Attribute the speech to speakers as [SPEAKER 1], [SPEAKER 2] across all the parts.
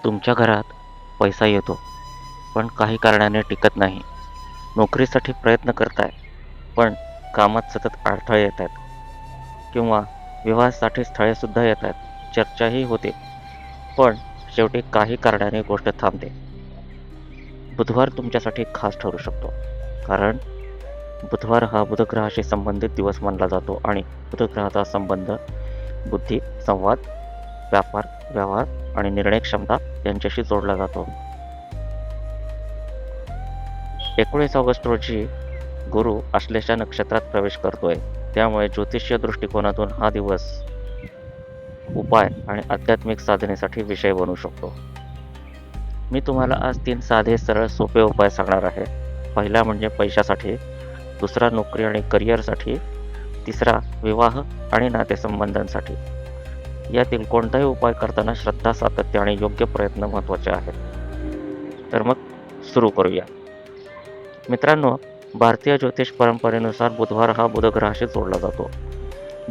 [SPEAKER 1] तुमच्या घरात पैसा येतो, पण काही कारणाने टिकत नाही. नोकरीसाठी प्रयत्न करताय, पण कामात सतत अडथळे येत आहेत किंवा विवाहासाठी स्थळेसुद्धा येत आहेत. चर्चाही होते, पण शेवटी काही कारणाने गोष्ट थांबते. बुधवार तुमच्यासाठी खास ठरू शकतो, कारण बुधवार हा बुधग्रहाशी संबंधित दिवस मानला जातो आणि बुधग्रहाचा संबंध बुद्धी, संवाद, व्यापार, व्यवहार आणि निर्णय क्षमता यांच्याशी जोडला जातो. 19 ऑगस्ट रोजी गुरु आश्लेषा नक्षत्रात प्रवेश करतोय, त्यामुळे ज्योतिषीय दृष्टिकोनातून हा दिवस उपाय आणि आध्यात्मिक साधनेसाठी विषय बनू शकतो. मी तुम्हाला आज 3 साधे, सरळ, सोपे उपाय सांगणार आहे. पहिला म्हणजे पैशासाठी, दुसरा नोकरी आणि करिअरसाठी, तिसरा विवाह आणि नातेसंबंधांसाठी. यातील कोणताही उपाय करताना श्रद्धा, सातत्य आणि योग्य प्रयत्न महत्त्वाचे आहेत. तर मग सुरू करूया. मित्रांनो, भारतीय ज्योतिष परंपरेनुसार बुधवार हा बुधग्रहाशी जोडला जातो.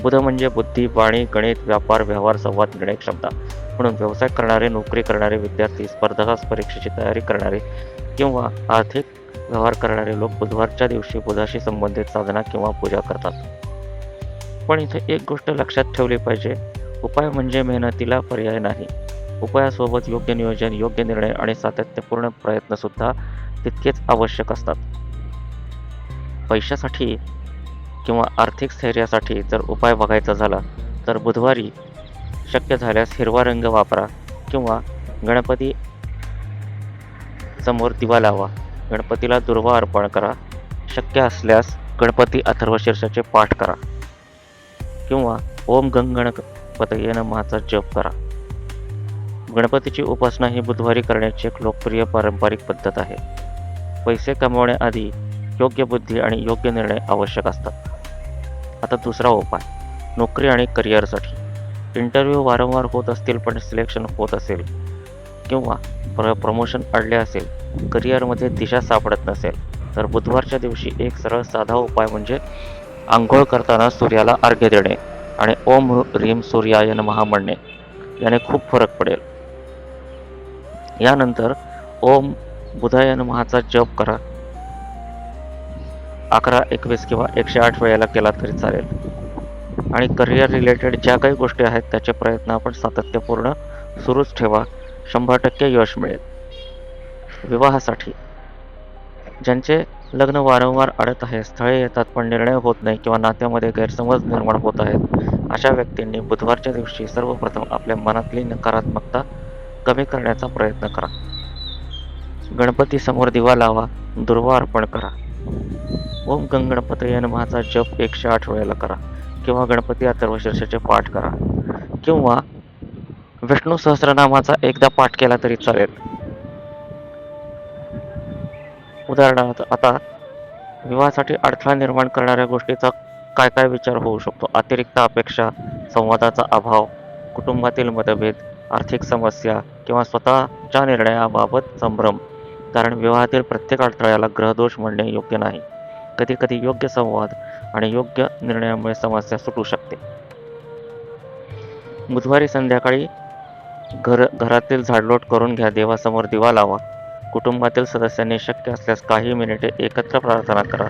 [SPEAKER 1] बुध म्हणजे बुद्धी, वाणी, गणित, व्यापार, व्यवहार, संवाद, निर्णय क्षमता. म्हणून व्यवसाय करणारे, नोकरी करणारे विद्यार्थी, स्पर्धा परीक्षेची तयारी करणारे किंवा आर्थिक व्यवहार करणारे लोक बुधवारच्या दिवशी बुधाशी संबंधित साधना किंवा पूजा करतात. पण इथे एक गोष्ट लक्षात ठेवली पाहिजे, उपाय म्हणजे मेहनतीला पर्याय नाही. उपायासोबत योग्य नियोजन, योग्य निर्णय आणि सातत्यपूर्ण प्रयत्नसुद्धा तितकेच आवश्यक असतात. पैशासाठी किंवा आर्थिक स्थैर्यासाठी जर उपाय बघायचा झाला तर बुधवारी शक्य झाल्यास हिरवा रंग वापरा किंवा गणपती समोर दिवा लावा. गणपतीला दुर्वा अर्पण करा. शक्य असल्यास गणपती अथर्वशीर्षाचे पाठ करा किंवा ओम गणपतये नमःचा जप करा. गणपतीची उपासना ही बुधवारी करण्याची एक लोकप्रिय पारंपरिक पद्धत आहे. पैसे कमवण्याआधी योग्य बुद्धी आणि योग्य निर्णय आवश्यक असतात. आता दुसरा उपाय, नोकरी आणि करिअरसाठी. इंटरव्ह्यू वारंवार होत असतील पण सिलेक्शन होत असेल किंवा प्रमोशन अडले असेल, करिअरमध्ये दिशा सापडत नसेल, तर बुधवारच्या दिवशी एक सरळ साधा उपाय म्हणजे आंघोळ करताना सूर्याला अर्घ्य देणे आणि ओम ह्रीम सूर्याय नमः म्हणणे. याने खूप फरक पडेल. यानंतर ओम बुधाय नमःचा जप करा. 11, 21 किंवा 108 वेळेला केला तरी चालेल. आणि करिअर रिलेटेड ज्या काही गोष्टी आहेत त्याचे प्रयत्न आपण सातत्यपूर्ण सुरूच ठेवा. 100% यश मिळेल. विवाहासाठी ज्यांचे लग्न वारंवार अडत आहे, स्थळे येतात पण निर्णय होत नाही किंवा नात्यामध्ये गैरसमज निर्माण होत आहेत, अशा व्यक्तींनी बुधवारच्या दिवशी सर्वप्रथम आपल्या मनातली नकारात्मकता कमी करण्याचा प्रयत्न करा. गणपती समोर दिवा लावा, दुर्वा अर्पण करा. ओम गणपतये नमःचा जप 108 वेळेला करा किंवा गणपती अथर्वशीर्षाचे पाठ करा किंवा विष्णू सहस्रनामाचा एकदा पाठ केला तरी चालेल. उदाहरणार्थ, आता विवाहासाठी अडथळा निर्माण करणाऱ्या गोष्टीचा काय काय विचार होऊ शकतो? अतिरिक्त अपेक्षा, संवादाचा अभाव, कुटुंबातील मतभेद, आर्थिक समस्या किंवा स्वतःच्या निर्णयाबाबत संभ्रम. कारण विवाहातील प्रत्येक अडथळ्याला ग्रहदोष म्हणणे योग्य नाही. कधी कधी योग्य संवाद आणि योग्य निर्णयामुळे समस्या सुटू शकते. बुधवारी संध्याकाळी घरातील झाडलोट करून घ्या. देवासमोर दिवा लावा. कुटुंबातील सदस्यांनी शक्य असल्यास काही मिनिटे एकत्र प्रार्थना करा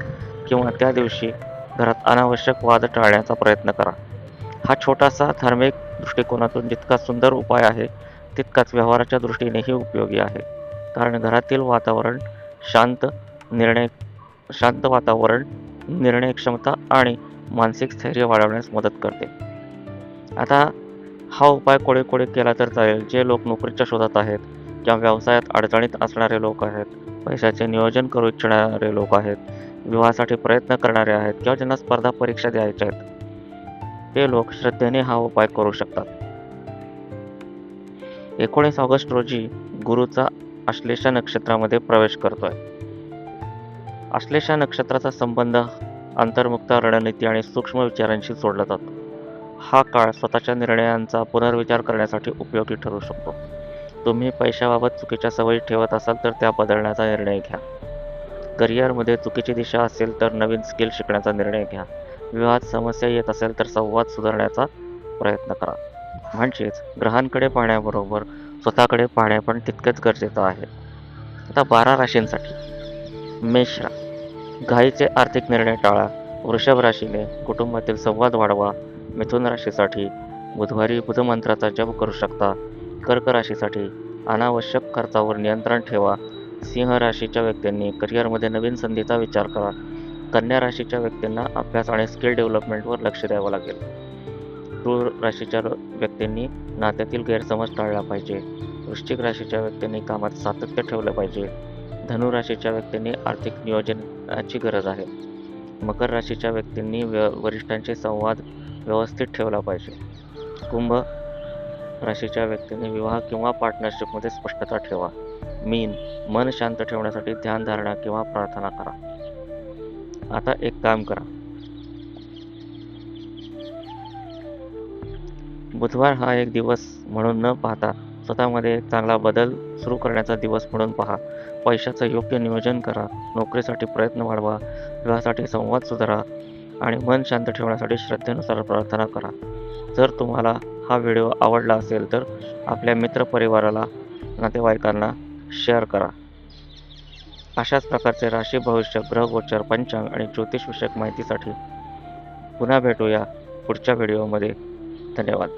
[SPEAKER 1] किंवा त्या दिवशी घरात अनावश्यक वाद टाळण्याचा प्रयत्न करा. हा छोटासा धार्मिक दृष्टिकोनातून जितका सुंदर उपाय आहे, तितकाच व्यवहाराच्या दृष्टीनेही उपयोगी आहे. कारण घरातील वातावरण शांत वातावरण निर्णय क्षमता आणि मानसिक स्थैर्य वाढवण्यास मदत करते. आता हा उपाय कोणी केला तर चालेल. जे लोक नोकरीच्या शोधात आहेत किंवा व्यवसायात अडचणीत असणारे लोक आहेत, पैशाचे नियोजन करू इच्छिणारे लोक आहेत, विवाहासाठी प्रयत्न करणारे आहेत किंवा ज्यांना स्पर्धा परीक्षा द्यायच्या आहेत, ते लोक श्रद्धेने हा उपाय करू शकतात. 19 ऑगस्ट रोजी गुरुचा आश्लेषा नक्षत्रामध्ये प्रवेश करतोय. आश्लेषा नक्षत्राचा संबंध अंतर्मुखता, रणनीती आणि सूक्ष्म विचारांशी जोडला जातो. हा काळ स्वतःच्या निर्णयांचा पुनर्विचार करण्यासाठी उपयोगी ठरू शकतो. तुम्ही पैशाबाबत चुकीच्या सवयी ठेवत असाल तर त्या बदलण्याचा निर्णय घ्या. करिअरमध्ये चुकीची दिशा असेल तर नवीन स्किल शिकण्याचा निर्णय घ्या. विवाहात समस्या येत असेल तर संवाद सुधारण्याचा प्रयत्न करा. म्हणजेच ग्रहांकडे पाहण्याबरोबर स्वतःकडे पाहणे पण तितकेच गरजेचं आहे. आता 12 राशींसाठी मेष घाईचे आर्थिक निर्णय टाळा. वृषभ राशीने कुटुंबातील संवाद वाढवा. मिथुन राशीसाठी बुधवारी बुधमंत्राचा जप करू शकता. कर्क राशीसाठी अनावश्यक खर्चावर नियंत्रण ठेवा. सिंह राशीच्या व्यक्तींनी करिअरमध्ये नवीन संधीचा विचार करा. कन्या राशीच्या व्यक्तींना अभ्यास आणि स्किल डेव्हलपमेंटवर लक्ष द्यावं लागेल. तूळ राशीच्या व्यक्तींनी नात्यातील गैरसमज टाळला पाहिजे. वृश्चिक राशीच्या व्यक्तींनी कामात सातत्य ठेवलं पाहिजे. धनु राशीच्या व्यक्तींनी आर्थिक नियोजनाची गरज आहे. मकर राशीच्या व्यक्तींनी वरिष्ठांशी संवाद व्यवस्थित ठेवला पाहिजे. कुंभ राशीच्या व्यक्तींनी विवाह किंवा पार्टनरशिपमध्ये स्पष्टता ठेवा. मीन मन शांत ठेवण्यासाठी ध्यानधारणा किंवा प्रार्थना करा. आता एक काम करा. बुधवार हा एक दिवस म्हणून न पाहता स्वतःमध्ये एक चांगला बदल सुरू करण्याचा दिवस म्हणून पहा. पैशाचं योग्य नियोजन करा. नोकरीसाठी प्रयत्न वाढवा. विवाहासाठी संवाद सुधारा आणि मन शांत ठेवण्यासाठी श्रद्धेनुसार प्रार्थना करा. जर तुम्हाला हा व्हिडिओ आवडला असेल तर आपल्या मित्रपरिवाराला, नातेवाईकांना शेअर करा. अशाच प्रकारचे राशी भविष्य, ग्रहगोचर, पंचांग आणि ज्योतिषविषयक माहितीसाठी पुन्हा भेटूया पुढच्या व्हिडिओमध्ये. धन्यवाद.